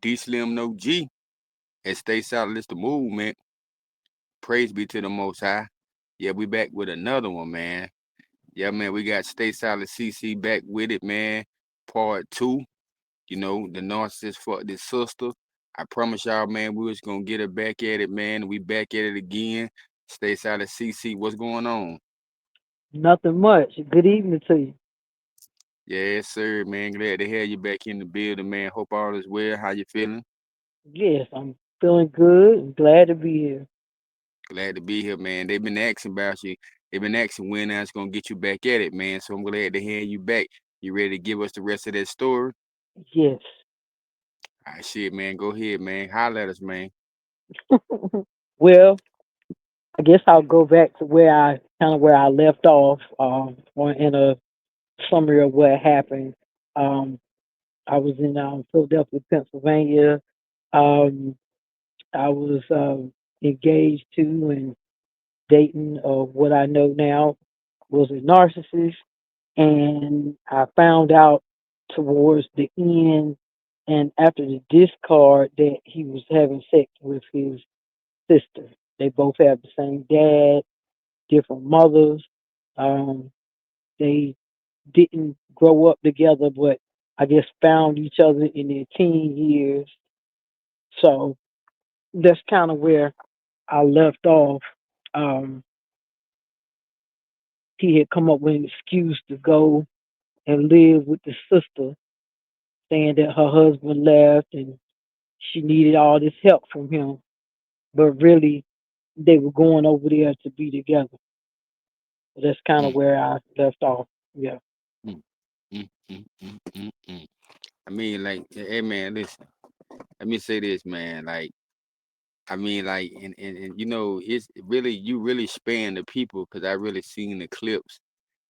DEESLIMDAOG at STAYSOLIDISDAMOVEMENT. Praise be to the Most High. Yeah, we back with another one, man. Yeah, man, we got Stay Solid CC back with it, man. Part 2. The narcissist fucked this sister. I promise y'all, man, we was gonna get her back at it, man. We back at it again. Stay Solid CC, what's going on? Nothing much. Good evening to you. Yes, sir, man. Glad to have you back in the building, man. Hope all is well. How you feeling? Yes, I'm feeling good and glad to be here. Glad to be here, man. They've been asking about you. They've been asking when I was gonna get you back at it, man. So I'm glad to hear you back. You ready to give us the rest of that story? Yes. All right, shit, man. Go ahead, man. Holler at us, man. Well, I guess I'll go back to where I left off, or in a summary of what happened. Um, I was in Philadelphia, Pennsylvania. Um, I was engaged to and dating what I know now was a narcissist, and I found out towards the end and after the discard that he was having sex with his sister. They both have the same dad, different mothers. Um, they didn't grow up together, but I guess found each other in their teen years. So that's kind of where I left off. Um, he had come up with an excuse to go and live with the sister, saying that her husband left and she needed all this help from him. But really, they were going over there to be together. So that's kind of Mm, where I left off. Yeah. mm, mm. I mean, like, hey, man, listen. Let me say this, man. Like, I mean, like, and it's really you really span the people because I really seen the clips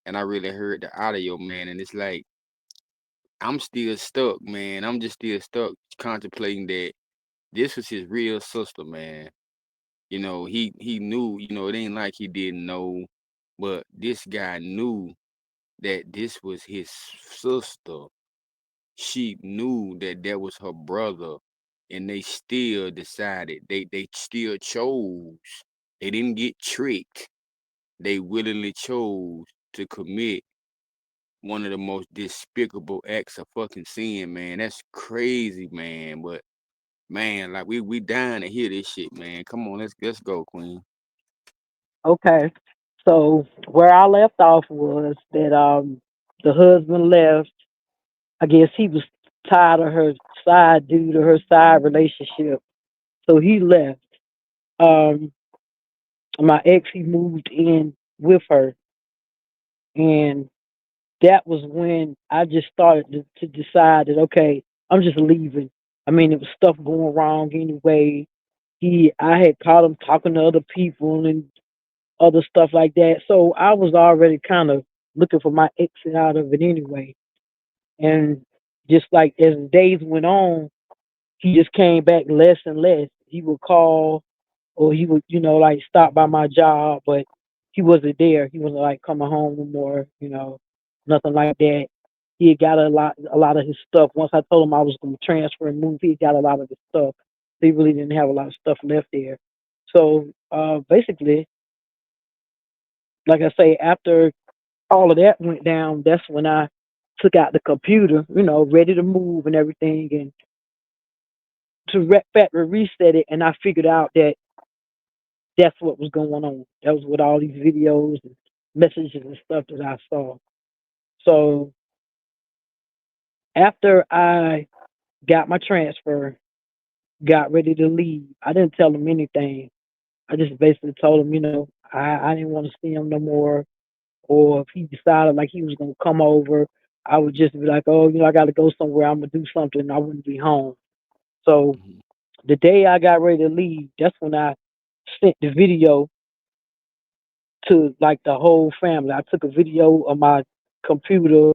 and I really heard the audio, man. And it's like I'm still stuck, man. I'm just still stuck contemplating that this was his real sister, man. He knew, it ain't like he didn't know, but this guy knew that this was his sister. She knew that that was her brother, and they still decided. They still chose. They didn't get tricked. They willingly chose to commit one of the most despicable acts of fucking sin, man. That's crazy, man. But man, like we dying to hear this shit, man. Come on, let's go, Queen. Okay. So where I left off was that the husband left. I guess he was tired of her side due to her side relationship. So he left. Um my ex he moved in with her, and that was when I just started to decide that okay, I'm just leaving. I mean, it was stuff going wrong anyway. I had caught him talking to other people and other stuff like that. So I was already kind of looking for my exit out of it anyway. And just like as the days went on, he just came back less and less. He would call or he would, like stop by my job, but he wasn't there. He wasn't like coming home no more, nothing like that. He had got a lot of his stuff. Once I told him I was going to transfer and move, he got a lot of his stuff. So he really didn't have a lot of stuff left there. So basically, like I say, after all of that went down, that's when I took out the computer, ready to move and everything, and to factory reset it, and I figured out that that's what was going on. That was with all these videos and messages and stuff that I saw. So after I got my transfer, got ready to leave, I didn't tell him anything. I just basically told him, I didn't want to see him no more. Or if he decided like he was gonna come over, I would just be like, oh, I got to go somewhere. I'm gonna do something. I wouldn't be home. So Mhm. the day I got ready to leave, that's when I sent the video to like the whole family. I took a video of my computer,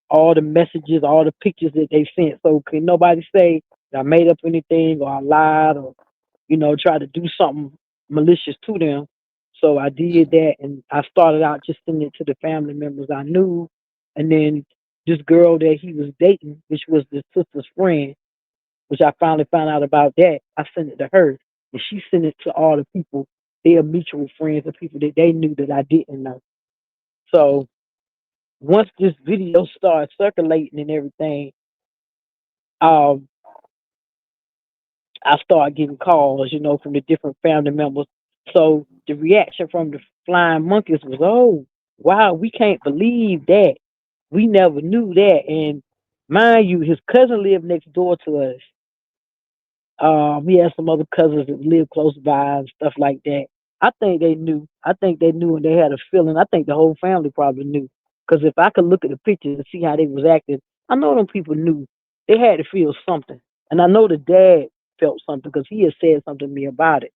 all the messages, all the pictures that they sent. So can nobody say that I made up anything or I lied or tried to do something malicious to them. So I did Mhm. that, and I started out just sending it to the family members I knew, and then this girl that he was dating, which was the sister's friend. which I finally found out about that. I sent it to her, and she sent it to all the people, their mutual friends and people that they knew that I didn't know. Mm-hmm. So once this video started circulating and everything, um, I started getting calls, from the different family members. So the reaction from the flying monkeys was, "Oh, wow, we can't believe that. We never knew that." And mind you, his cousin lived next door to us. He had some other cousins that lived close by and stuff like that. I think they knew. I think they knew and they had a feeling. I think the whole family probably knew. Because if I could look at the pictures and see how they was acting, I know them people knew. They had to feel something. And I know the dad felt something because he had said something to me about it.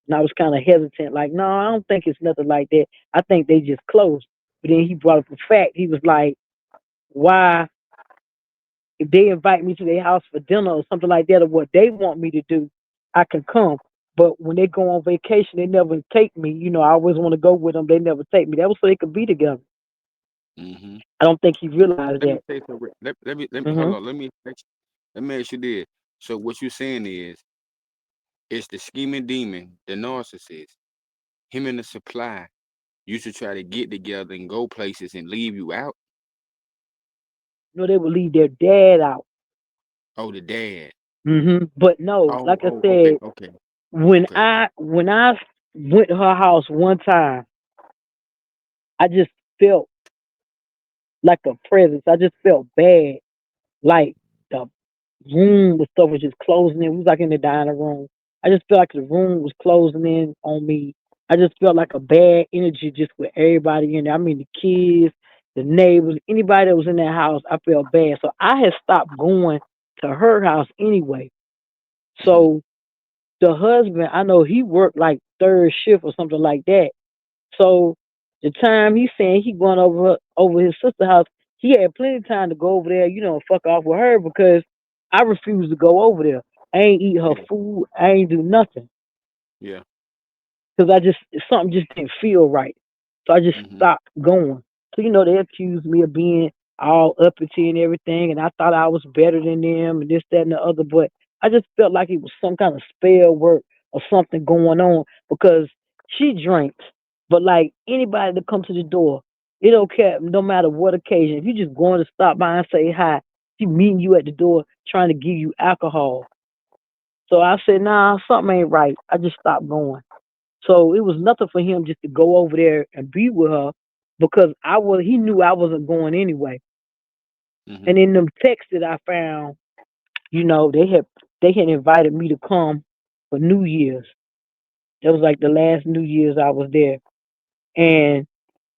And I was kind of hesitant, like, no, I don't think it's nothing like that. I think they just close. But then he brought up a fact. He was like, why if they invite me to their house for dinner or something like that, or what they want me to do, I can come. But when they go on vacation, they never take me. I always want to go with them. They never take me. That was so they could be together. Mm-hmm. I don't think he realized Let me that. say so. Let me hold Hmm. on. Let me ask you this. So what you're saying is, it's the scheming demon, the narcissist, him and the supply used to try to get together and go places and leave you out. They would leave their dad out. Oh, the dad. But no, Oh, like I oh, okay, said, okay, when okay. I went to her house one time, I just felt like a presence. I just felt bad. Like the room, the stuff was just closing in. We was like in the dining room. I just felt like the room was closing in on me. I just felt like a bad energy just with everybody in there. I mean, the kids, the neighbors, anybody that was in that house, I felt bad. So I had stopped going to her house anyway. Mm-hmm. So the husband, I know he worked like third shift or something like that. So the time he's saying he going over his sister's house, he had plenty of time to go over there, and fuck off with her because I refused to go over there. I ain't eat her Yeah, food. I ain't do nothing yeah. because I just something just didn't feel right. So I just Mm-hmm. stopped going. So they accused me of being all uppity and everything, and I thought I was better than them and this, that, and the other. But I just felt like it was some kind of spell work or something going on because she drinks, but like anybody that comes to the door, it don't care no matter what occasion. If you just going to stop by and say hi, she meeting you at the door trying to give you alcohol. So I said, nah, something ain't right. I just stopped going. So it was nothing for him just to go over there and be with her because he knew I wasn't going anyway. Mm-hmm. And in them texts that I found, they had invited me to come for New Year's. That was like the last New Year's I was there. And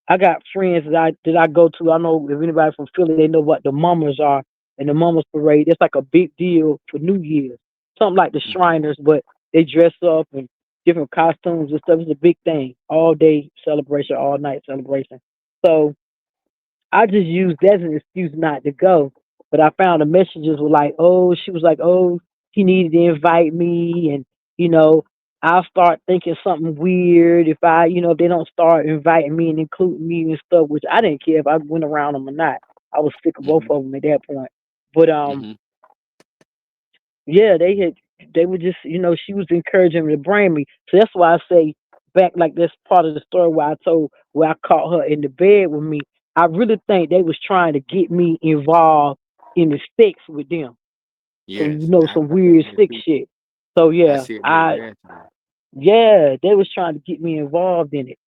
I got friends that I go to. I know if anybody from Philly, they know what the Mummers are and the Mummers Parade. It's like a big deal for New Year's. Something like the Mm-hmm. Shriners, but they dress up in different costumes and stuff. It's a big thing. All day celebration, all night celebration. So I just used that as an excuse not to go. But I found the messages were like, oh, she was like, oh, he needed to invite me, and you know, I'll start thinking something weird if if they don't start inviting me and including me and stuff, which I didn't care if I went around them or not. I was sick of both Mm-hmm. of them at that point. But Mm-hmm. yeah, they were just she was encouraging me to bring me. So that's why I say back like this part of the story where I told where I caught her in the bed with me. I really think they was trying to get me involved in the sticks with them. Some Yes, some I said weird that sick too. shit. So I yeah, said that last time. they was trying to get me involved in it.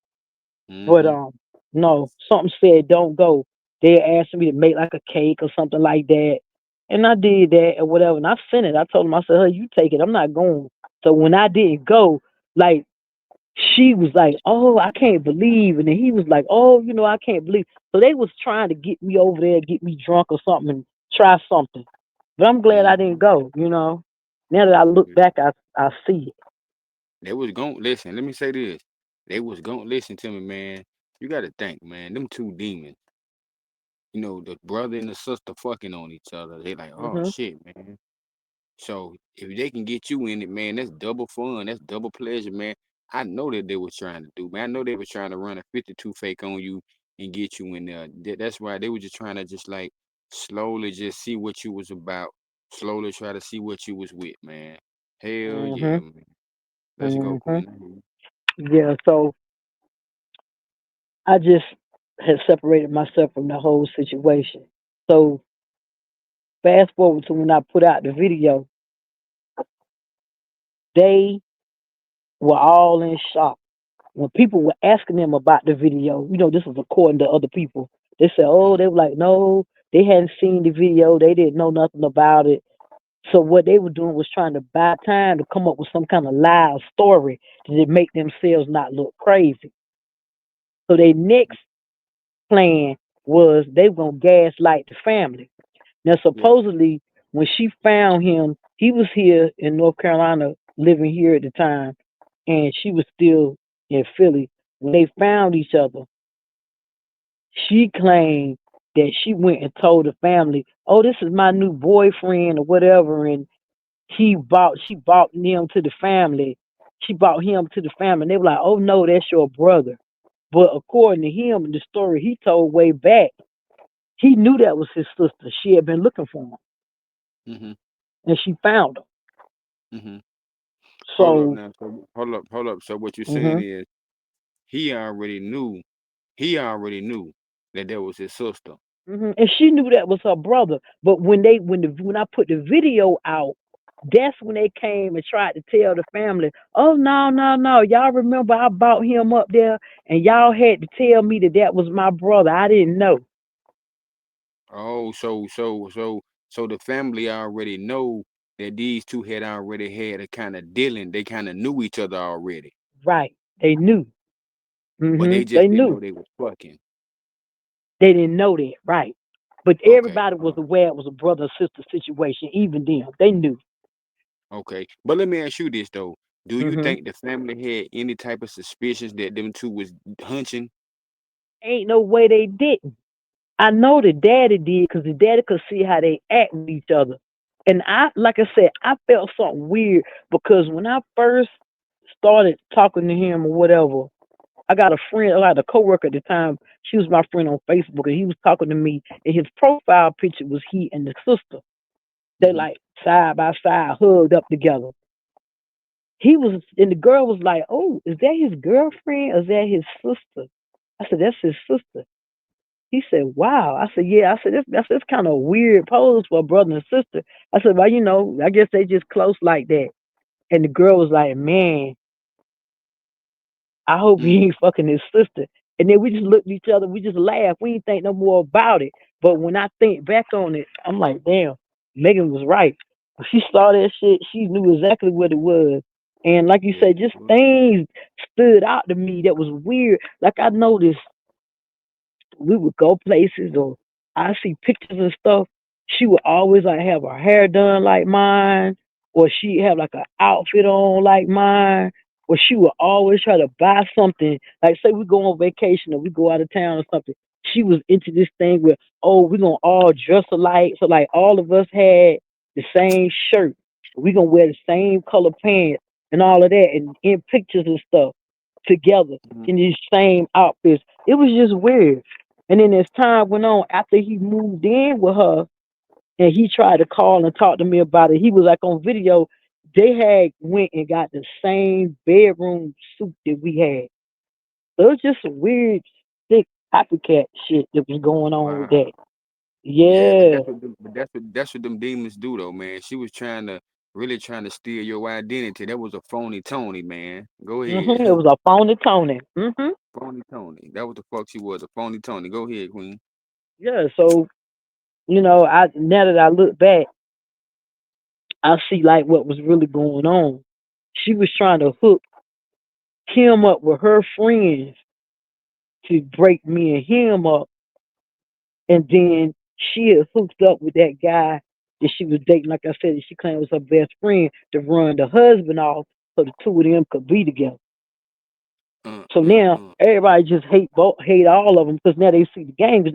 But Mm-hmm. no, something said don't go. They asked me to make like a cake or something like that. And I did that or whatever. And I sent it. I told them, I said, hey, you take it. I'm not going. So when I didn't go, like she was like, oh, I can't believe. And then he was like, oh, I can't believe. So they was trying to get me over there, get me drunk or something and try something. But I'm glad I didn't Mm-hmm. go. Now that I look back, I see it. They was going listen. Let me say this. They was going to listen to me, man. You got to think, man. Them two demons. The brother and the sister fucking on each other. They like, oh Hmm. shit, man. So if they can get you in it, man, that's double fun. That's double pleasure, man. I know that they was trying to do, man. I know they was trying to run a 52 fake on you and get you in there. That's why they were just trying to just like slowly just see what you was about. slowly try to see what you was with, man. Hell yeah, Mhm. man. Let's go, Mhm. Queen. Yeah. So I just had separated myself from the whole situation. So fast forward to when I put out the video, they were all in shock. When people were asking them about the video, this was according to other people. They said, "Oh, they were like, no, they hadn't seen the video. They didn't know nothing about it." So what they were doing was trying to buy time to come up with some kind of lie or story to make themselves not look crazy. So their next plan was they were gonna gaslight the family. Now Yeah. supposedly when she found him, he was here in North Carolina, living here at the time, and she was still in Philly. When they found each other, she claimed that she went and told the family, "Oh, this is my new boyfriend or whatever," and she brought them to the family. She brought him to the family. And they were like, "Oh no, that's your brother." But according to him, in the story he told way back, he knew that was his sister. She had been looking for him, Mhm. and she found him. Mhm. Hold up So, now. So hold up. So what you're saying hmm is he already knew. He already knew that that was his sister. and she knew that was her brother. But when I put the video out, that's when they came and tried to tell the family, "Oh no, no, no! Y'all remember I brought him up there, and y'all had to tell me that that was my brother. I didn't know." Oh, so the family already know that these two had already had a kind of dealing. They kind of knew each other already, Right? They knew. but they They just didn't know knew. they was fucking. They didn't know that, right? But Okay, everybody was aware it was a brother sister situation. Even them, they knew. okay. But let me ask you this though: do you hmm think the family had any type of suspicions that them two was hunching? Ain't no way they didn't. I know the daddy did because the daddy could see how they act with each other. And like I said, I felt something weird because when I first started talking to him or whatever, I got a friend, I had a coworker at the time. She was my friend on Facebook, and he was talking to me. And his profile picture was he and the sister. They Hmm. like side by side, hugged up together. And the girl was like, "Oh, is that his girlfriend or is that his sister?" I said, "That's his sister." He said, "Wow." I said, "Yeah." I said, "That's kind of weird pose for a brother and sister." I said, "Well, I guess they just close like that." And the girl was like, "Man, I hope he Mm. ain't fucking his sister." And then we just looked at each other. We just laughed. We didn't think no more about it. But when I think back on it, I'm like, damn, Megan was right. When she saw that shit, she knew exactly what it was. And like you Yeah. said, just things stood out to me that was weird. Like I noticed we would go places or I see pictures and stuff. She would always like have her hair done like mine, or she have like an outfit on like mine, or she would always try to buy something. Like say we go on vacation or we go out of town or something. She was into this thing where, oh, we're gonna all dress alike. So like all of us had the same shirt. We gonna wear the same color pants and all of that and in pictures and stuff together Mhm. in these same outfits. It was just weird. And then as time went on, after he moved in with her and he tried to call and talk to me about it, he was like on video, they had went and got the same bedroom suit that we had. So it was just some weird, sick copycat shit that was going on with Wow. that. Yeah, but Yeah. that's what them demons do though, man. She was really trying to steal your identity. That was a phony Tony, man. Go ahead. It was a phony Tony. Phony Tony. That what the fuck she was, a phony Tony. Go ahead, Queen. Yeah. So, I now that I look back, I see like what was really going on. She was trying to hook him up with her friends to break me and him up, and then she had hooked up with that guy that she was dating. Like I said, that she claimed was her best friend to run the husband off, so the two of them could be together. Uh, So uh, now uh. everybody just hate all of them because now they see the game. It's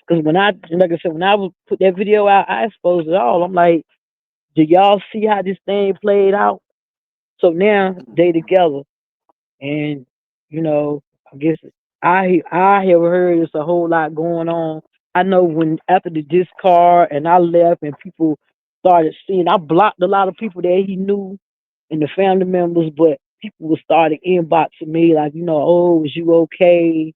because like I said, when I was put that video out, I exposed it all. I'm like, do y'all see how this thing played out? So now they together. And I guess I have heard there's a whole lot going on. I know when after the discard and I left and people started seeing. I blocked a lot of people that he knew and the family members, but people would start inboxing me like, oh, is you okay?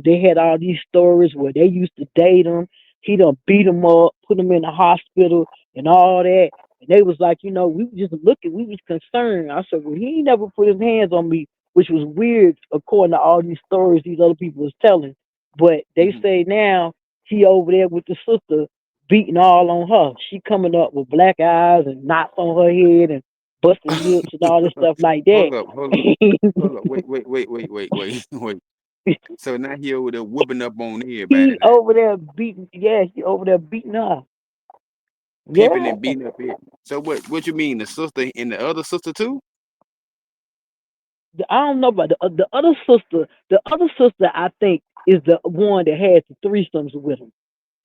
They had all these stories where they used to date him. He done beat him up, put him in the hospital, and all that. And they was like, we was just looking, we was concerned. I said, well, he ain't never put his hands on me, which was weird according to all these stories these other people was telling. But they Hmm. say now he over there with the sister beating all on her. She coming up with black eyes and knots on her head and busting lips and all this stuff like that. Hold up, hold up, hold up. Wait. Wait. So now he over there whooping up on everybody He now, over there beating, yeah, he over there beating her. pimping Yeah, and beating up it. So what you mean? The sister and the other sister too? I don't know about the other sister. The other sister, I think, is the one that had the threesomes with him.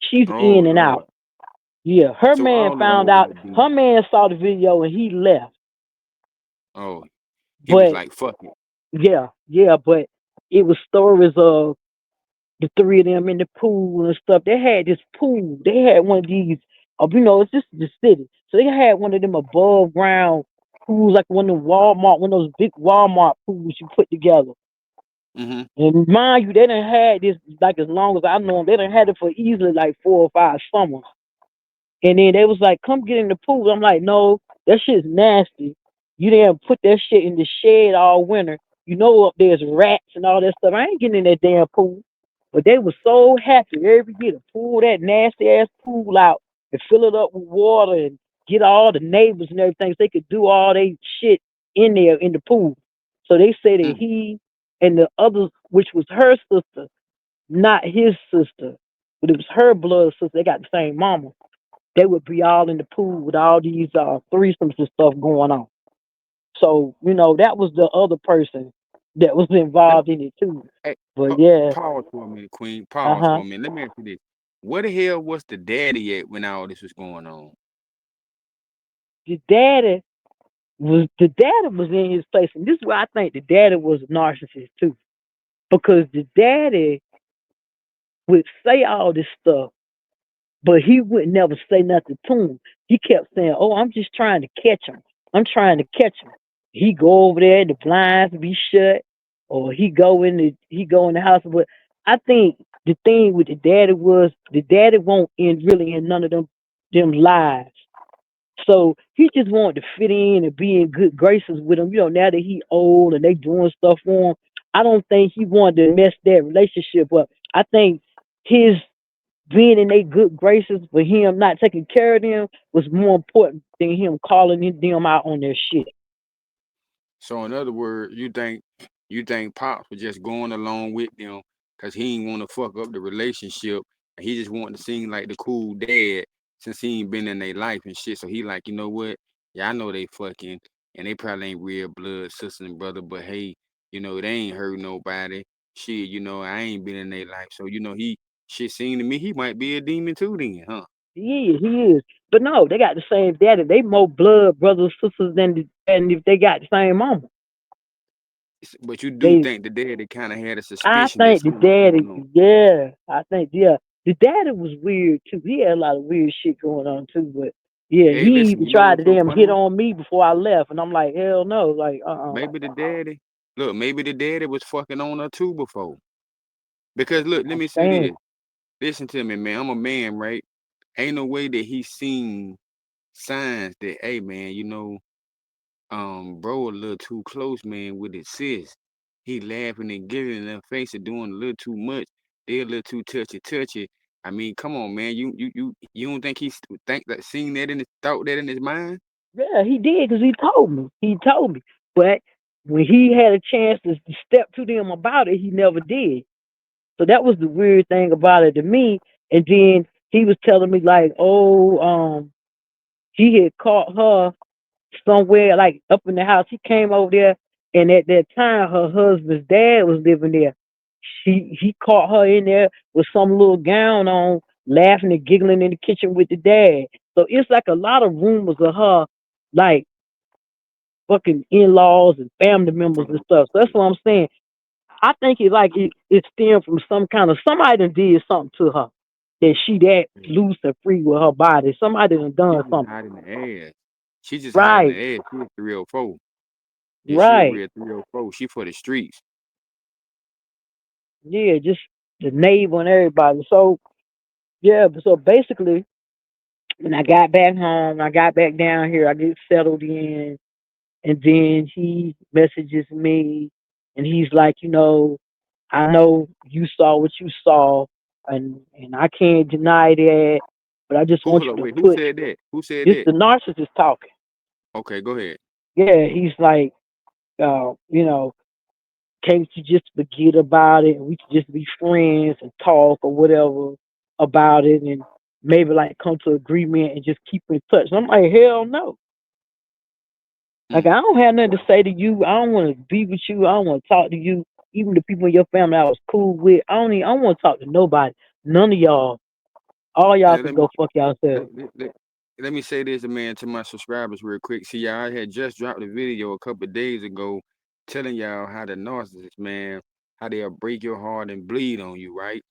She's Oh in and Lord. out. Yeah, her So man all of them found over out. there Her beating. man saw the video and he left. Oh, he was But like, fuck it. yeah, yeah, but it was stories of the three of them in the pool and stuff. They had this pool. They had one of these. It's just the city, so they had one of them above ground pools, like one of the Walmart, one of those big Walmart pools you put together. Hmm. And mind you, they done had this like as long as I know them. They done had it for easily like 4 or 5 summers. And then they was like, "Come get in the pool." I'm like, "No, that shit's nasty. You didn't put that shit in the shed all winter. You know up there's rats and all that stuff. I ain't getting in that damn pool." But they was so happy every year to pull that nasty ass pool out and fill it up with water and get all the neighbors and everything so they could do all they shit in there in the pool. So they say that Mm. he and the others, which was her sister, not his sister, but it was her blood sister. They got the same mama. They would be all in the pool with all these threesomes and stuff going on. So, that was the other person that was Let me, involved in it too. hey, But yeah, pause for a minute, Queen. Pause for uh-huh. a minute. Let me ask you this: where the hell was the daddy at when all this was going on? The daddy was in his place. And this is why I think the daddy was a narcissist too. Because the daddy would say all this stuff, but he would never say nothing to him. He kept saying, "Oh, I'm just trying to catch him. I'm trying to catch him." He go over there, the blinds be shut, or he go in the house. But I think the thing with the daddy won't really in none of them lives. So he just wanted to fit in and be in good graces with him. Now that he old and they doing stuff for him, I don't think he wanted to mess that relationship up. I think his being in their good graces for him not taking care of them was more important than him calling them out on their shit. So in other words, you think Pops was just going along with them because he ain't want to fuck up the relationship, and he just wanted to seem like the cool dad since he ain't been in their life and shit. So he like, you know what? Yeah, I know they fucking, and they probably ain't real blood sister and brother, but hey, they ain't hurt nobody. Shit, I ain't been in their life, so he shit seemed to me he might be a demon too, then, huh? He is. But no, they got the same daddy. They more blood brothers, sisters than if they got the same mama. But you do They think the daddy kind of had a I suspicion that think the something was going daddy, on. yeah. I think, yeah. The daddy was weird too. He had a lot of weird shit going on too, but yeah, Hey, he listen, even you know tried to what's so damn hit funny? on me before I left, and I'm like, hell no, like, Maybe the daddy, look, maybe the daddy was fucking on her too before. Because look, let I'm me say saying, this. Listen to me, man. I'm a man, right? Ain't no way that he seen signs that, hey, man, bro, a little too close, man, with his sis. He laughing and giving in their face and doing a little too much. They a little too touchy. I mean, come on, man. You don't think think that seen that in his thought that in his mind? yeah, he did because he told me. He told me, but when he had a chance to step to them about it, he never did. So that was the weird thing about it to me. And then he was telling me like, oh, he had caught her somewhere like up in the house. He came over there, and at that time, her husband's dad was living there. He caught her in there with some little gown on, laughing and giggling in the kitchen with the dad. So it's like a lot of rumors of her, like fucking in-laws and family members and stuff. So that's what I'm saying. I think it stemmed from some kind of somebody done did something to her that she that Yeah. loose and free with her body. Somebody done She done just something. hiding the ass. She just hiding Right, the ass. She a 304. Yeah, she a right. real 304. She for the streets. Yeah, just the neighbor and everybody. So yeah, so basically when I got back home, I got back down here, I get settled in, and then he messages me, and he's like, I know you saw what you saw, and I can't deny that, but I just Who want hold up? you to Wait, who put said that? Who said this that? the narcissist talking. Okay, go ahead. Yeah, he's like, can't you just forget about it and we could just be friends and talk or whatever about it and maybe like come to agreement and just keep in touch. And I'm like, hell no. Like Mm. I don't have nothing to say to you. I don't want to be with you. I don't want to talk to you. Even the people in your family I was cool with. I don't want to talk to nobody. None of y'all. All y'all And can go fuck let, yourself. let, let, let me say this, man, to my subscribers real quick. See, y'all, I had just dropped a video a couple of days ago telling y'all how the narcissist, man, how they'll break your heart and bleed on you, right?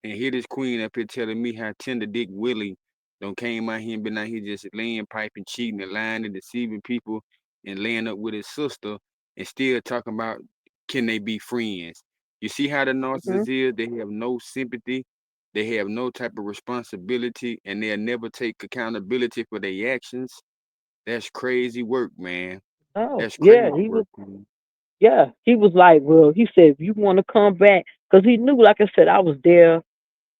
And here this queen up here telling me how tender Dick Willie don't came out here and been out here just laying pipe and cheating and lying and deceiving people and laying up with his sister and still talking about can they be friends. You see how the Hmm. narcissist is? They have no sympathy. They have no type of responsibility and they'll never take accountability for their actions. That's crazy work, man. Oh That's yeah, crazy he was. work, man. Yeah, he was like, well, he said if you want to come back, because he knew, like I said, I was there.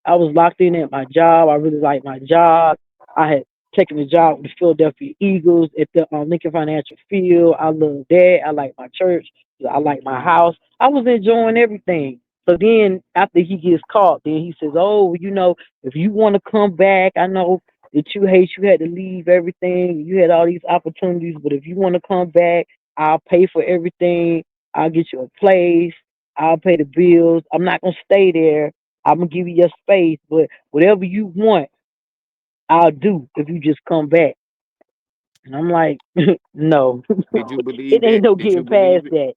I was locked in at my job. I really liked my job. I had taken the job with the Philadelphia Eagles at the Lincoln Financial Field. I love that. I like my church. I like my house. I was enjoying everything. So then after he gets caught, then he says, oh, if you want to come back, I know that you had to leave everything. You had all these opportunities, but if you want to come back, I'll pay for everything. I'll get you a place. I'll pay the bills. I'm not going to stay there. I'm gonna give you your space, but whatever you want, I'll do if you just come back. And I'm like, no, Did you it believe ain't that? no Did you getting believe past it? that.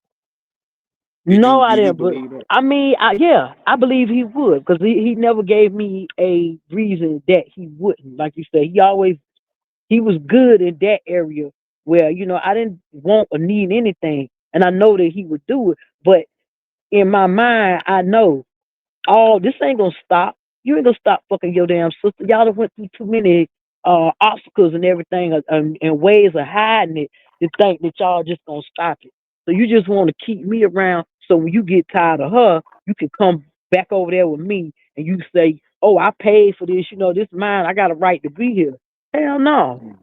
Did No, you I do you didn't. But believe that? I mean, yeah, I believe he would because he never gave me a reason that he wouldn't. Like you said, he was good in that area where I didn't want or need anything, and I know that he would do it. But in my mind, I know this ain't gonna stop. You ain't gonna stop fucking your damn sister. Y'all done went through too many obstacles and everything and ways of hiding it to think that y'all just gonna stop it. So you just want to keep me around so when you get tired of her, you can come back over there with me and you say, oh, I paid for this. This is mine. I got a right to be here. Hell no. Mm.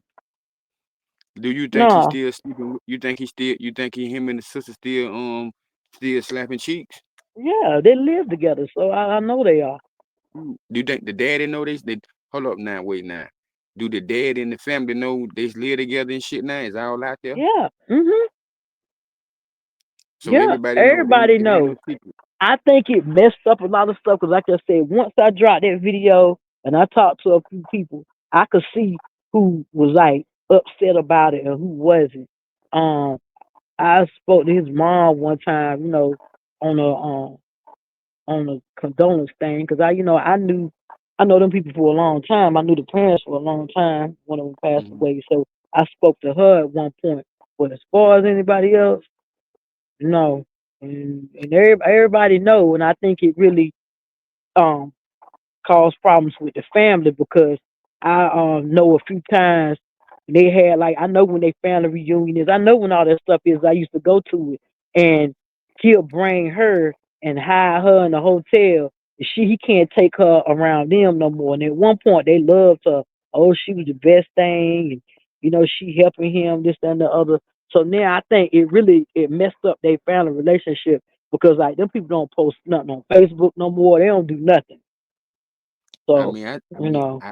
Do you think he's No. still sleeping? You think he still? You think him and the sister still slapping cheeks? Yeah, they live together, so I know they are. Do you think the daddy know this? They hold up now, wait now. Do the dad and the family know they live together and shit now? It's all out there. Yeah. Mhm. So Yeah. everybody know Everybody it ain't no knows. secret. I think it messed up a lot of stuff because, like I said, once I dropped that video and I talked to a few people, I could see who was like upset about it and who wasn't. Um, I spoke to his mom one time, on a condolence thing because I know them people for a long time. I knew the parents for a long time. One of them passed Hmm. away, so I spoke to her at one point. But as far as anybody else, no. And everybody know, and I think it really um cause problems with the family because I know a few times they had like I know when they family reunion is, I know when all that stuff is. I used to go to it, and he'll bring her and hide her in the hotel. He can't take her around them no more. And at one point they loved her. Oh, she was the best thing, and she helping him this that, and the other. So now I think it messed up their family relationship because like them people don't post nothing on Facebook no more. They don't do nothing. I So, mean, you know,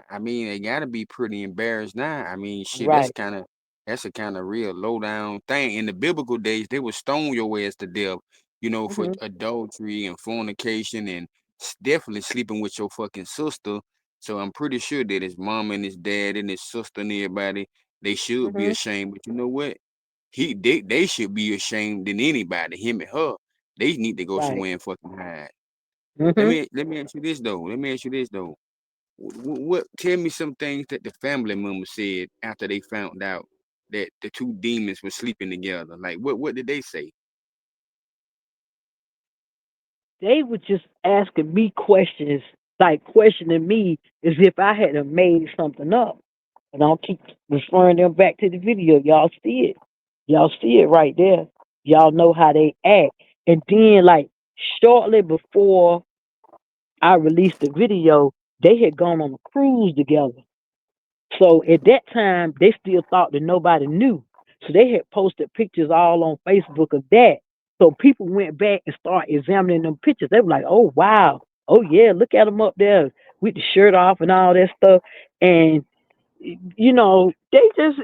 I mean, they gotta be pretty embarrassed now. I mean, shit, right. that's a kind of real low down thing. In the biblical days, they would stone your ass to death, for Hmm. adultery and fornication and definitely sleeping with your fucking sister. So I'm pretty sure that his mom and his dad and his sister and everybody, they should be Hmm. ashamed. But you know what? They should be ashamed than anybody, him and her. They need to go Right. somewhere and fucking hide. Hmm. Let me ask you this though. Let me ask you this though. What? Tell me some things that the family members said after they found out that the two demons were sleeping together. Like, what did they say? They were just asking me questions, like questioning me as if I had have made something up. And I'll keep referring them back to the video. Y'all see it. Y'all see it right there. Y'all know how they act. And then, like, shortly before I released the video, they had gone on a cruise together. So at that time, they still thought that nobody knew. So they had posted pictures all on Facebook of that. So people went back and started examining them pictures. They were like, "Oh wow, oh yeah, look at them up there with the shirt off and all that stuff." And they just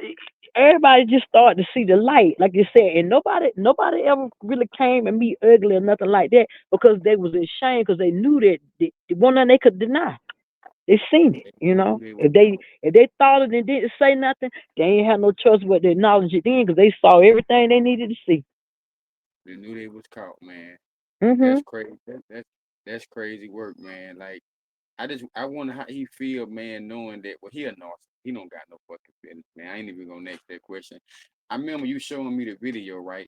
everybody just started to see the light, like you said. And nobody ever really came at me ugly or nothing like that because they was ashamed because they knew that one thing they could deny. They seen it, They knew they was If they thought it and didn't say nothing, they ain't had no choice but to acknowledge it then because they saw everything they needed to see. they knew they was caught, man. That's Mhm. crazy. That's crazy work, man. Like I wonder how he feel, man, knowing that well he a narcissist. He don't got no fucking feelings, man. I ain't even gonna ask that question. I remember you showing me the video, right?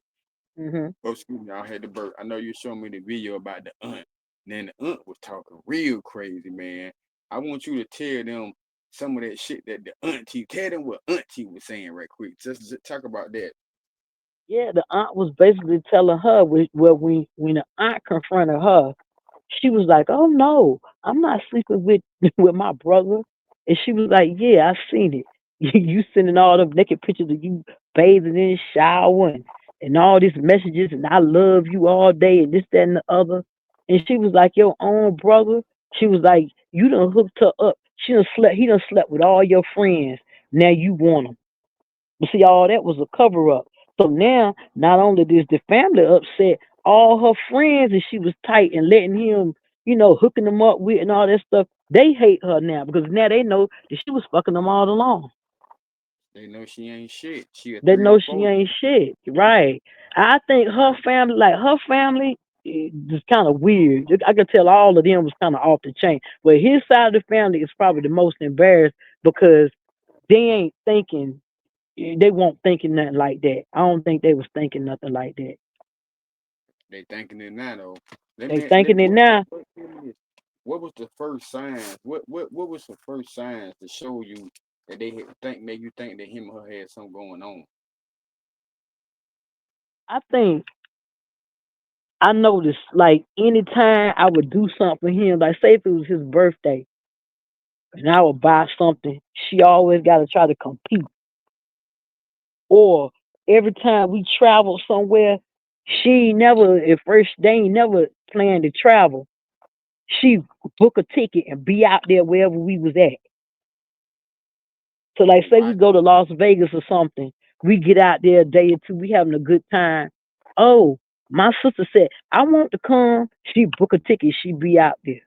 Mhm. Oh, excuse me, I had the bird. I know you showed me the video about the aunt. And then the aunt was talking real crazy, man. I want you to tell them some of that shit that the auntie, tell them what auntie was saying right quick. Just talk about that. Yeah, the aunt was basically telling her, well, when the aunt confronted her, she was like, "Oh no, I'm not sleeping with with my brother." And she was like, "Yeah, I seen it. You sending all them naked pictures of you bathing in the shower and all these messages and I love you all day and this, that, and the other." And she was like, "Your own brother." She was like, "You done hooked her up. She done slept. He done slept with all your friends. Now you want him." But see, all that was a cover up. So now, not only is the family upset, all her friends and she was tight and letting him, hooking them up with and all that stuff, they hate her now because now they know that she was fucking them all along. They know she ain't shit. She a They three or know she four. ain't shit. Right. I think her family is kind of weird. I could tell all of them was kind of off the chain. But his side of the family is probably the most embarrassed because they ain't thinking they won't thinking nothing like that. I don't think they was thinking nothing like that. They thinking it now though. They thinking it now. What was the first signs? What was the first signs to show you that they had think make you think that him or her had something going on? I think I noticed like anytime I would do something for him, like say if it was his birthday and I would buy something, she always got to try to compete. Or every time we travel somewhere, she ain't never at first they ain't never planned to travel. She book a ticket and be out there wherever we was at. So like Oh, say we go to Las Vegas or something, we get out there a day or two, we having a good time. Oh, my sister said, I want to come. She book a ticket, she be out there.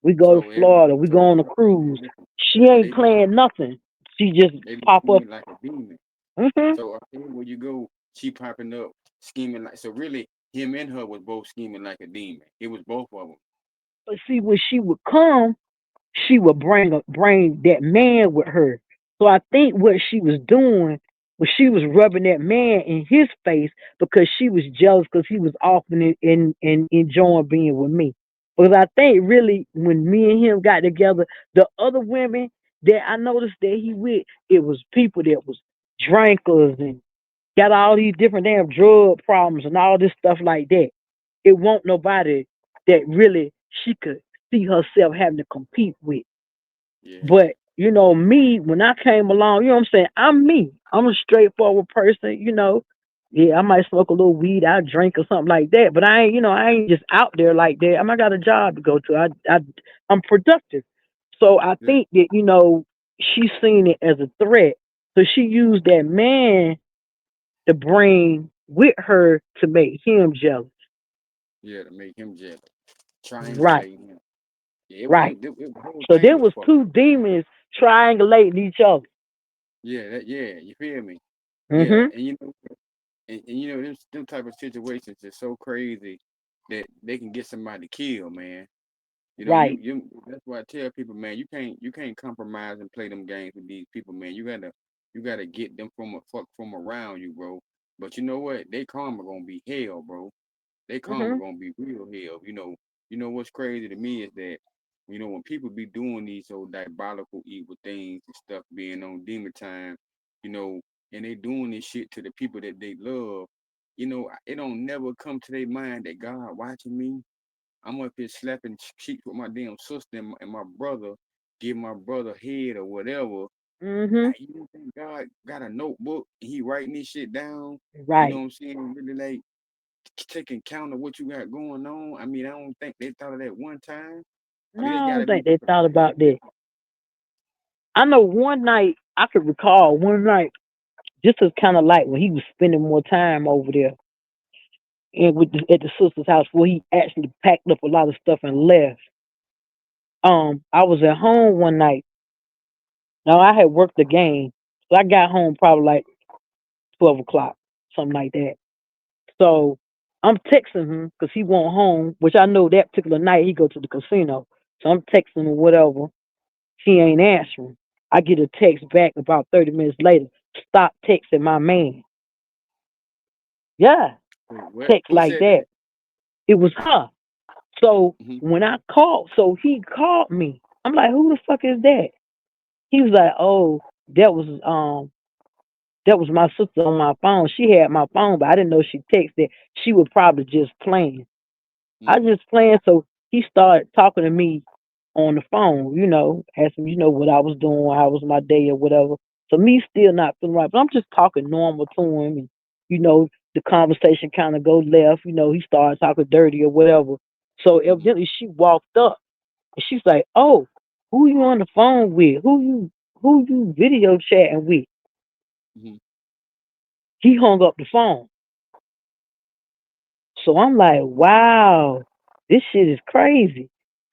We go to so Florida, we go on a cruise. She so ain't playing nothing. She just they be pop up. scheming like a demon. Hmm. So when you go, she popping up scheming like so. Really, him and her was both scheming like a demon. It was both of them. But see, when she would come, she would bring that man with her. So I think what she was doing was she was rubbing that man in his face because she was jealous because he was often in enjoying being with me. Because I think really when me and him got together, the other women that I noticed that he with, it was people that was drinkers and got all these different damn drug problems and all this stuff like that. It won't nobody that really she could see herself having to compete with. Yeah, But me, when I came along, what I'm saying? I'm me. I'm a straightforward person. Yeah, I might smoke a little weed, I drink or something like that, but I ain't just out there like that. I got a job to go to. I'm productive. So I yeah, think that, she seen it as a threat. So she used that man to bring with her to make him jealous. yeah. To make him jealous, Right, triangulating him. Yeah, right. the whole So thing there was was fucked two up. demons triangulating each other. Yeah, yeah. You feel me? Yeah, Hmm. and them type of situations is so crazy that they can get somebody killed, man. You know, Right. you that's why I tell people, man, you can't compromise and play them games with these people, man. You gotta get them from a fuck from around you, bro. But you know what? They karma gonna be hell, bro. They karma Mhm. gonna be real hell. You know what's crazy to me is that, when people be doing these so diabolical evil things and stuff, being on demon time, you know, and they doing this shit to the people that they love, it don't never come to their mind that God watching me. I'm up here slapping cheeks with my damn sister and my brother, give my brother head or whatever. Mhm. You don't think God got a notebook and he writing this shit down? You know Right. what I'm saying? Really like taking count of what you got going on. I mean, I don't think they thought of that one time. No, See, they I don't gotta be think they just a thought bad about that. nigga. I know one night I could recall one night. This was kind of like when he was spending more time over there and at the sister's house, where he actually packed up a lot of stuff and left. I was at home one night. Now I had worked the game, so I got home probably like 12 o'clock, something like that. So I'm texting him because he won't home, which I know that particular night he go to the casino. So I'm texting him whatever. He ain't answering. I get a text back about 30 minutes later. Stop texting my man. Yeah, Wait, what? text Who like said that. that? It was her. So Hmm. when I called, so he called me. I'm like, who the fuck is that? He was like, oh, that was that was my sister on my phone. She had my phone, but I didn't know she texted. She was probably just playing. I Hmm. just playing. So he started talking to me on the phone, asking me, what I was doing, how was my day or whatever. So me still not feeling right, but I'm just talking normal to him, and you know, the conversation kind of go left. He started talking dirty or whatever. So Hmm. evidently she walked up and she's like, "Oh, who you on the phone with? Who you video chatting with?" Hmm. He hung up the phone. So I'm like, wow, this shit is crazy.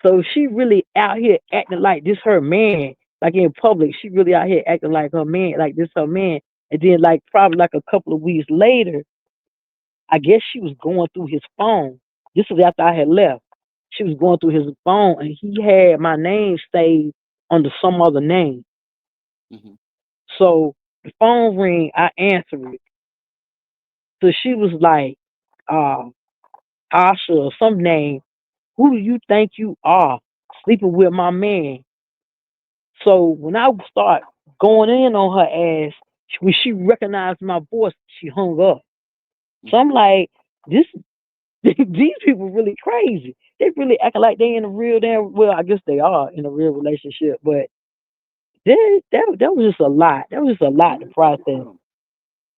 So she really out here acting like this her man, like in public. She really out here acting like her man, like this her man. And then like probably like a couple of weeks later, I guess she was going through his phone. This was after I had left. She was going through his phone and he had my name saved under some other name. Hmm. So the phone ring, I answered it. So she was like, uh, Asha or some name. Who do you think you are sleeping with my man? So when I start going in on her ass, when she recognized my voice, she hung up. So Hmm. I'm like, this these people really crazy. They really acting like they in a real damn well, I guess they are in a real relationship, but that was just a lot. That was just a Let lot to me ask you process. something.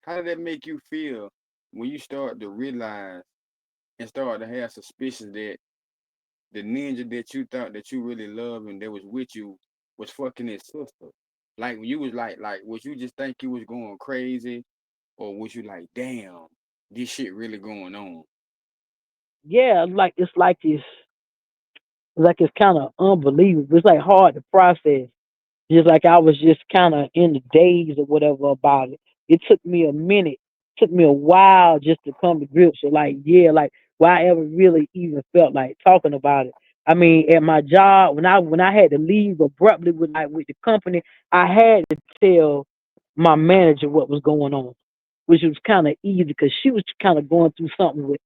How did that make you feel when you start to realize and start to have suspicions that the ninja that you thought that you really loved and that was with you was fucking his sister? Like when you was like, was you just think you was going crazy, or was you like, damn, this shit really going on? Yeah, like it's kind of unbelievable. It's like hard to process. Just like I was just kind of in the daze or whatever about it. It took me a minute, took me a while just to come to grips with like, yeah, like why I ever really even felt like talking about it. I mean, at my job, when I had to leave abruptly with the company, I had to tell my manager what was going on, which was kind of easy because she was kind of going through something with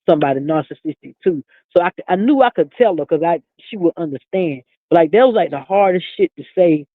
somebody narcissistic too. So I knew I could tell her because she would understand. But like that was like the Mm. hardest shit to say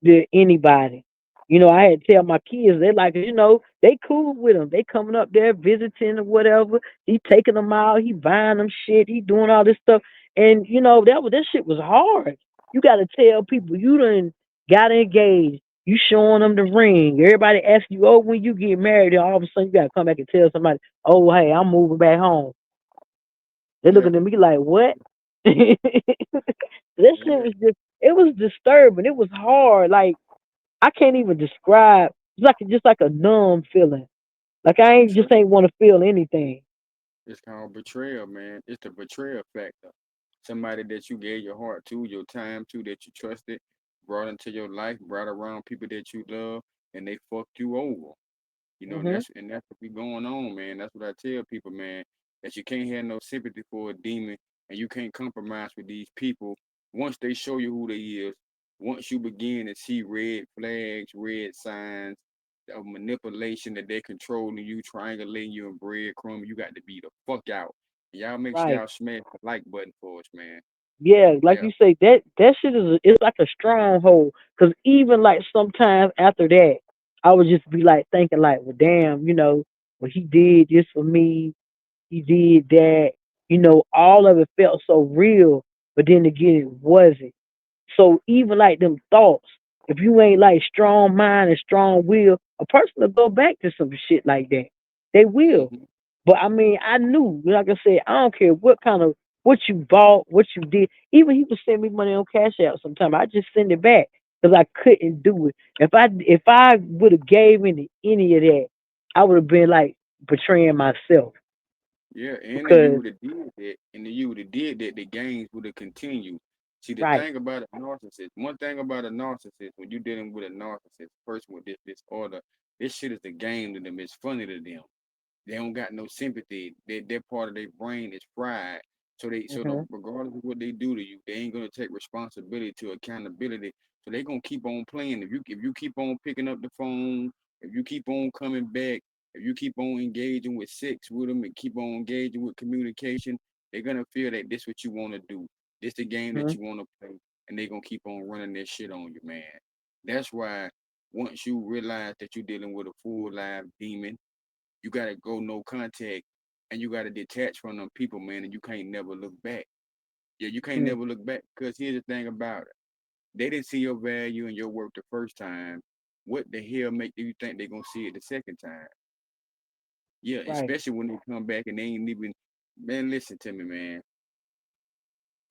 to anybody. I had to tell my kids, they like, they cool with him. They coming up there visiting or whatever. He taking them out. He buying them shit. He doing all this stuff. And, that shit was hard. You got to tell people you done got engaged. You showing them the ring. Everybody asking you, oh, when you get married, and all of a sudden you got to come back and tell somebody, oh, hey, I'm moving back home. They're Yeah, looking at me like, what? This shit yeah, was it was disturbing. It was hard. Like, I can't even describe. It's just like a numb feeling. Like I ain't just betrayal. ain't want to feel anything. It's called betrayal, man. It's the betrayal factor. Somebody that you gave your heart to, your time to, that you trusted, brought into your life, brought around people that you love, and they fucked you over. And Mhm. that's what be going on, man. That's what I tell people, man. That you can't have no sympathy for a demon and you can't compromise with these people. Once they show you who they is, once you begin to see red flags, red signs of manipulation that they're controlling you, triangulating you, and breadcrumb, you got to be the fuck out. Y'all make sure Right. y'all smash the like button for us, man. Yeah, like Yeah. you say, that shit is it's like a stronghold. Cause even like sometimes after that, I would just be like thinking like, well, damn, when he did this for me, he did that. All of it felt so real, but then again, it wasn't. So even like them thoughts, if you ain't like strong mind and strong will, a person will go back to some shit like that. They will. Hmm. But I mean, I knew, like I said, I don't care what you bought, what you did. Even he would send me money on Cash App sometime. I just send it back because I couldn't do it. If I would have gave any of that, I would have been like betraying myself Yeah, and then you because would have did that, and then you would have did that, the games would have continued. See, the right, thing about a narcissist, one thing about a narcissist, when you're dealing with a narcissist, person with this disorder, this shit is a game to them. It's funny to them. They don't got no sympathy. That part of their brain is fried. hmm Regardless of what they do to you, they ain't gonna take responsibility to accountability. So they gonna keep on playing. If you keep on picking up the phone, if you keep on coming back, if you keep on engaging with sex with them and keep on engaging with communication, they're gonna feel that this what you want to do. This the game that hmm you want to play, and they gonna keep on running their shit on you, man. That's why once you realize that you're dealing with a full live demon, you gotta go no contact, and you gotta detach from them people, man, and you can't never look back. Yeah, you can't never look back because here's the thing about it. They didn't see your value and your work the first time. What the hell make you think they're gonna see it the second time? Yeah, right, especially when they come back and they ain't even, man, listen to me, man.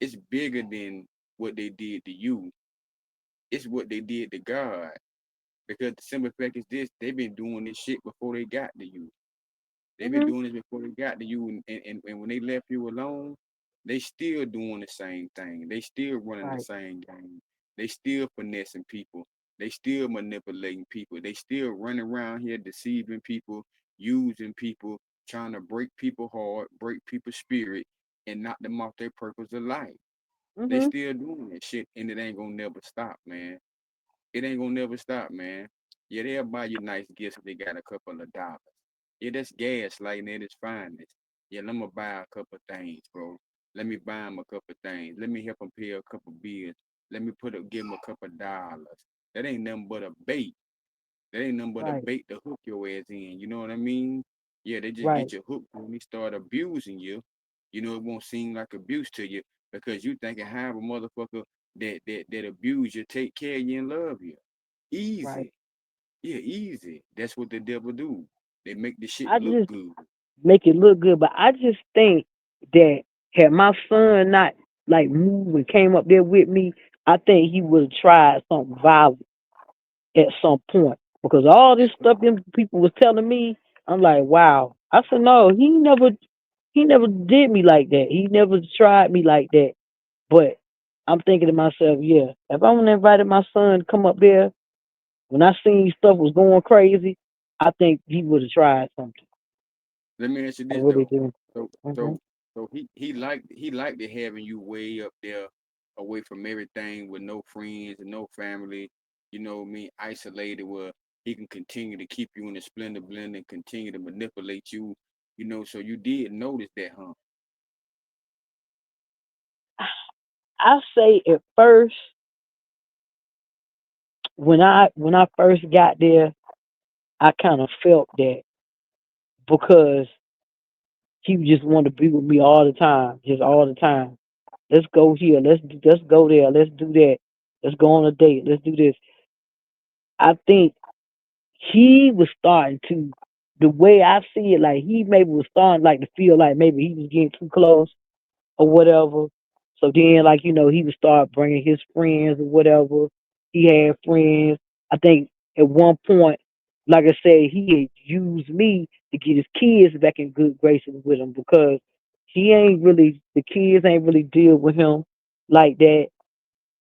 It's bigger than what they did to you. It's what they did to God. Because the simple fact is this, they've been doing this shit before they got to you. They've been hmm doing this before they got to you, and when they left you alone, they still doing the same thing. They still running the right, same game. They still finessing people. They still manipulating people. They still running around here deceiving people, using people, trying to break people heart, break people's spirit, and knock them off their purpose of life. They hmm still doing that shit, and it ain't gonna never stop, man. It ain't gonna never stop, man. Yeah, they'll buy you nice gifts if they got a couple of dollars. Yeah, that's gaslighting at its finest. Yeah, let me buy a couple of things, bro. Let me buy them a couple of things. Let me help them pay a couple of bills. Give them a couple of dollars. That ain't nothing but a bait. That ain't nothing but a right, bait to hook your ass in. You know what I mean? Yeah, they just right. get you hooked when they start abusing you. You know, it won't seem like abuse to you because you thinking have a motherfucker that abuse you, take care of you, and love you. Right. Easy. Yeah, easy. That's what the devil do. They make the shit I look just good. make it look good, but I just think that had my son not like moved and came up there with me, I think he would have tried something violent at some point. Because all this That's stuff them people was telling me, I'm like, wow. I said, no, he never did me like that. He never tried me like that. But I'm thinking to myself, yeah, if I would have invited my son to come up there when I seen stuff was going crazy, I think he would have tried something. Let me ask you I this really though. do. So hmm so so he liked it having you way up there, away from everything, with no friends and no family. You know what I mean? Isolated, where he can continue to keep you in the splendor blend and continue to manipulate you. You know, so you did notice that, huh? I say at first when I first got there, I kind of felt that because he just wanted to be with me all the time, just all the time. Let's go here. Let's go there. Let's do that. Let's go on a date. Let's do this. I think he was starting to, the way I see it, like he maybe was starting like to feel like maybe he was getting too close or whatever. So then, like he would start bringing his friends or whatever. He had friends. I think at one point, like I said, he had used me to get his kids back in good graces with him because the kids ain't really deal with him like that.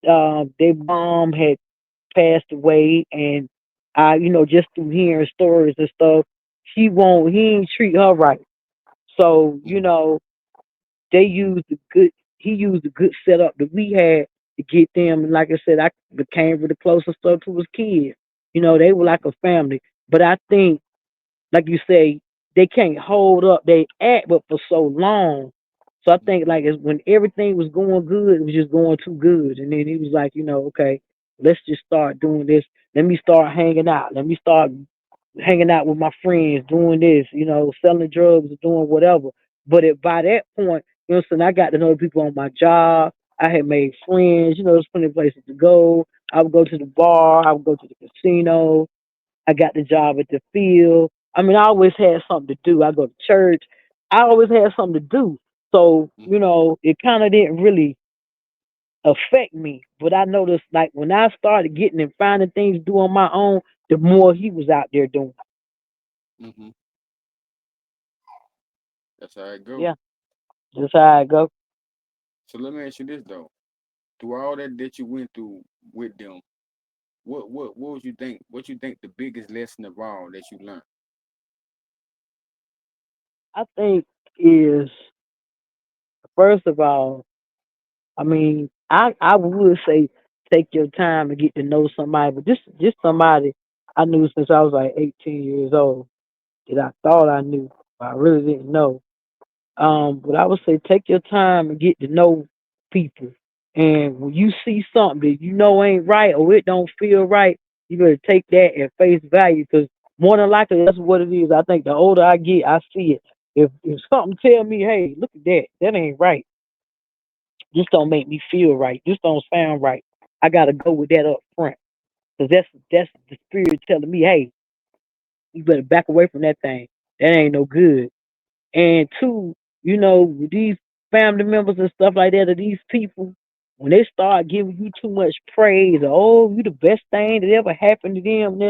Their mom had passed away, and just through hearing stories and stuff, he ain't treat her right. So Mm. they used the good. he used the good setup that we had to get them. And like I said, I became really close and stuff to his kids. You know, they were like a family. But I think, like you say, they can't hold up they act but for so long. So I think Mm-hmm. like it's when everything was going good, it was just going too good. And then he was like, okay, let's just start doing this. Let me start hanging out. Let me start hanging out with my friends, doing this, selling drugs or doing whatever. But by that point, I got to know people on my job. I had made friends, there's plenty of places to go. I would go to the bar, I would go to the casino. I got the job at the field. I mean, I always had something to do. I go to church. I always had something to do. So, it kind of didn't really affect me. But I noticed, like, when I started getting and finding things to do on my own, the more he was out there doing. Mm-hmm. That's how it go. Yeah, that's how I go. So let me ask you this though. Through all that you went through with them, what would you think? What you think the biggest lesson of all that you learned? I think is, first of all, I mean, I would say take your time and get to know somebody, but just somebody I knew since I was like 18 years old that I thought I knew, but I really didn't know. But I would say take your time and get to know people. And when you see something that you know ain't right or it don't feel right, you better take that at face value because more than likely that's what it is. I think the older I get, I see it. If something tell me, hey, look at that ain't right. This don't make me feel right. This don't sound right. I gotta go with that up front because that's the spirit telling me, hey, you better back away from that thing. That ain't no good. And two, with these family members and stuff like that, or these people, when they start giving you too much praise, or oh, you the best thing that ever happened to them,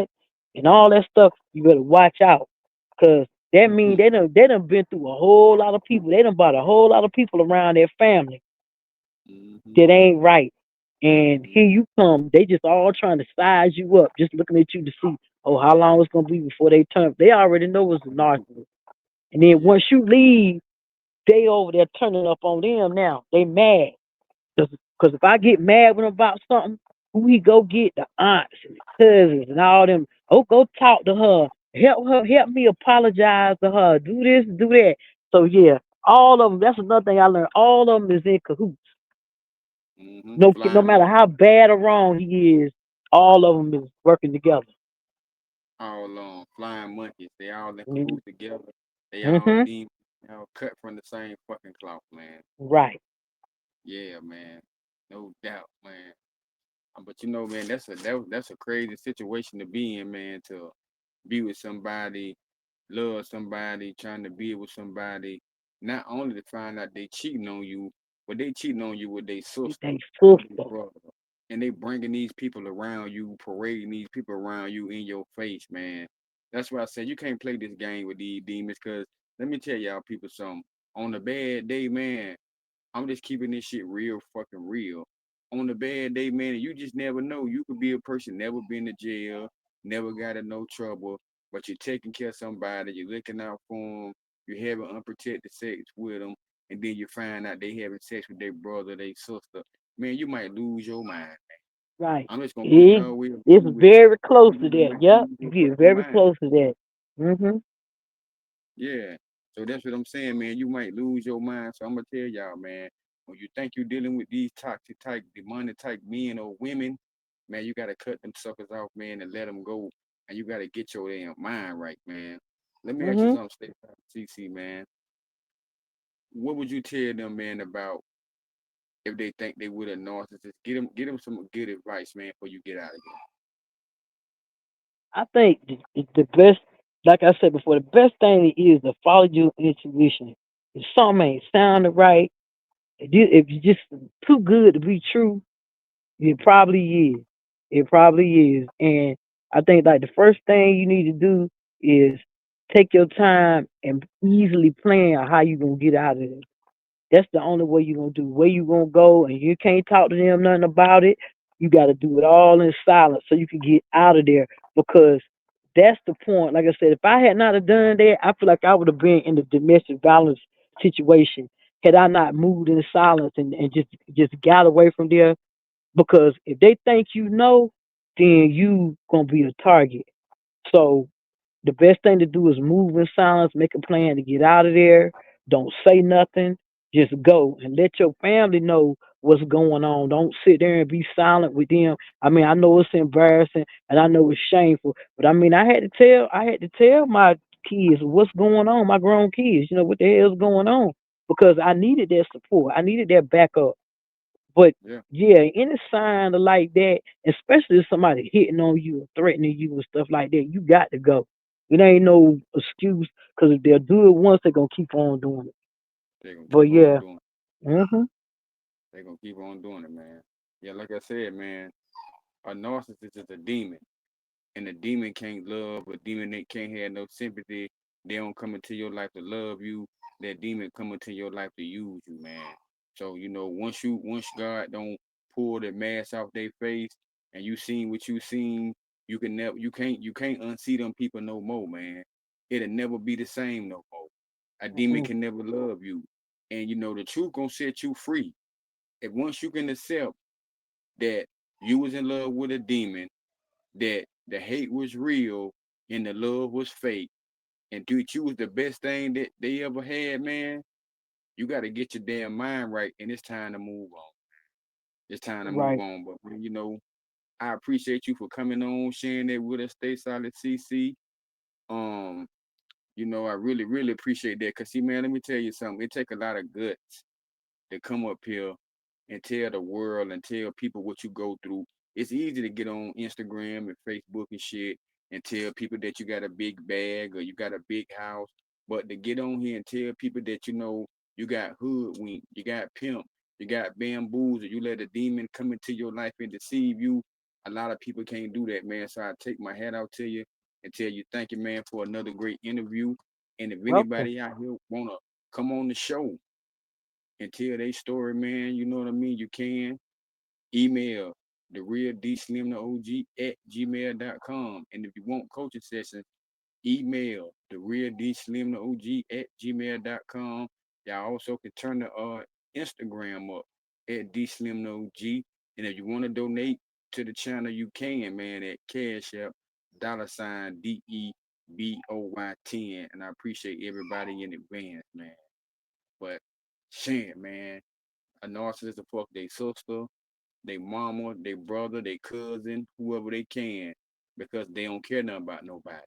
and all that stuff, you better watch out, cause that means Mm-hmm. they done been through a whole lot of people. They done brought a whole lot of people around their family Mm-hmm. that ain't right. And Mm-hmm. here you come, they just all trying to size you up, just looking at you to see, oh, how long it's gonna be before they turn. They already know it's a narcissist. And then Yeah. once you leave, they over there turning up on them now. They mad. Cause if I get mad with them about something, who we go get? The aunts and the cousins and all them. Oh, go talk to her. Help me apologize to her. Do this, do that. So yeah, all of them. That's another thing I learned. All of them is in cahoots. Mm-hmm. No Flying matter how bad or wrong he is, all of them is working together. all along, flying monkeys. They all in Mm-hmm. cahoots together. They all Mm-hmm. demons, they all cut from the same fucking cloth, man. Right. Yeah, man. No doubt, man. But you know, man, that's a crazy situation to be in, man. To be with somebody, love somebody, trying to be with somebody, not only to find out they cheating on you, but they cheating on you with their sister They or their sister. brother, and they bringing these people around you, parading these people around you in your face, man. That's why I said you can't play this game with these demons, cause let me tell y'all people something. On a bad day, man, I'm just keeping this shit real fucking real. On a bad day, man, you just never know. You could be a person never been to jail, never got in no trouble, but you're taking care of somebody, you're looking out for them, you're having unprotected sex with them, and then you find out they having sex with their brother, their sister. Man, you might lose your mind. Right. I'm just gonna be It, all the way up it's with you. very close to You that. might Yep. lose You your get fucking very mind. close to that. Mm-hmm. Yeah. So that's what I'm saying, man. You might lose your mind. So I'm gonna tell y'all, man, when you think you're dealing with these toxic type, demonic type men or women, man, you gotta cut them suckers off, man, and let them go. And you gotta get your damn mind right, man. Let me ask you Mm-hmm. something, Stay CC, man. What would you tell them, man, about if they think they would a narcissist? Get them some good advice, man, before you get out of I think the best, like I said before, the best thing is to follow your intuition. If something ain't sounding right, if it's just too good to be true, it probably is. It probably is. And I think like the first thing you need to do is take your time and easily plan how you gonna get out of it. That's the only way you're gonna do. Where you gonna go, and you can't talk to them nothing about it. You got to do it all in silence so you can get out of there. Because that's the point. Like I said, if I had not have done that, I feel like I would have been in the domestic violence situation. had I not moved in silence and just got away from there. Because if they think you know, then you gonna be a target. So the best thing to do is move in silence, make a plan to get out of there. Don't say nothing. Just go and let your family know what's going on. Don't sit there and be silent with them. I mean, I know it's embarrassing and I know it's shameful, but I mean, I had to tell my kids what's going on, my grown kids, what the hell's going on, because I needed that support. I needed that backup. But Yeah, yeah, any sign of like that, especially if somebody hitting on you or threatening you and stuff like that, you got to go. It ain't no excuse, because if they'll do it once, they're gonna keep on doing it. they're gonna But keep on yeah, doing. mhm, They're gonna keep on doing it, man. Yeah, like I said, man, a narcissist is a demon, and a demon can't love. A demon that can't have no sympathy. They don't come into your life to love you. That demon come into your life to use you, man. So once God don't pull the mask off their face, and you seen what you seen, you can't unsee them people no more, man. It'll never be the same no more. A demon mhm, can never love you, and the truth gonna set you free. If once you can accept that you was in love with a demon, that the hate was real and the love was fake, and dude, you was the best thing that they ever had, man. You got to get your damn mind right, and it's time to move on. It's time to move right. on. But I appreciate you for coming on, sharing that with us. Stay solid, CC. Um, I really, really appreciate that. Cause see, man, let me tell you something. It take a lot of guts to come up here and tell the world and tell people what you go through. It's easy to get on Instagram and Facebook and shit and tell people that you got a big bag or you got a big house. But to get on here and tell people that you got hoodwink, you got pimp, you got bamboozle, you let a demon come into your life and deceive you. A lot of people can't do that, man. So I take my hat out to you and tell you thank you, man, for another great interview. And if Welcome. anybody out here wanna come on the show and tell their story, man, you know what I mean? You can email the real DSlimDaOG at gmail.com. And if you want coaching sessions, email the real DSlimDaOG at gmail.com. Y'all also can turn the Instagram up at DSlimDaOG. And if you want to donate to the channel, you can, man, at Cash App, $ DEBOY10. And I appreciate everybody in advance, man. But shit, man, a narcissist will fuck their sister, their mama, their brother, their cousin, whoever they can, because they don't care nothing about nobody.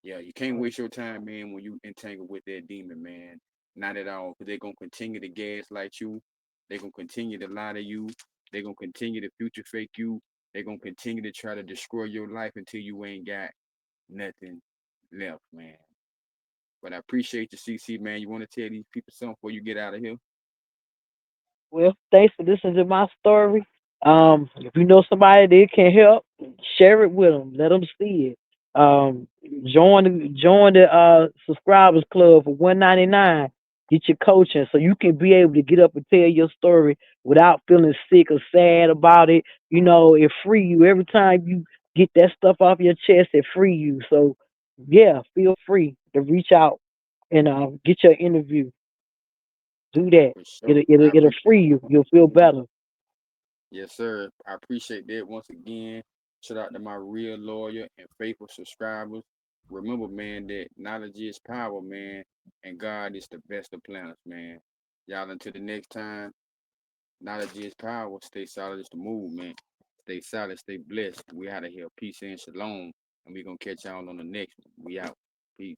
Yeah, you can't Right. waste your time, man, when you entangle with that demon, man. Not at all, because they're gonna continue to gaslight you. They're gonna continue to lie to you. They're gonna continue to future fake you. They're gonna continue to try to destroy your life until you ain't got nothing left, man. But I appreciate you, CC, man. You want to tell these people something before you get out of here? Well, thanks for listening to my story. If you know somebody that can help, share it with them. Let them see it. Um, join the subscribers club for $1.99. Get your coaching so you can be able to get up and tell your story without feeling sick or sad about it. It free you every time you get that stuff off your chest. It free you. So yeah, feel free to reach out and get your interview. Do that. For sure. It'll I it'll appreciate free you. it. You'll feel better. Yes, sir. I appreciate that once again. Shout out to my real loyal and faithful subscribers. Remember, man, that knowledge is power, man, and God is the best of planners, man. Y'all, until the next time, knowledge is power. Stay solid is the movement. Stay solid, stay blessed. We out of here. Peace and shalom. And we going to catch y'all on the next one. We out. Peace.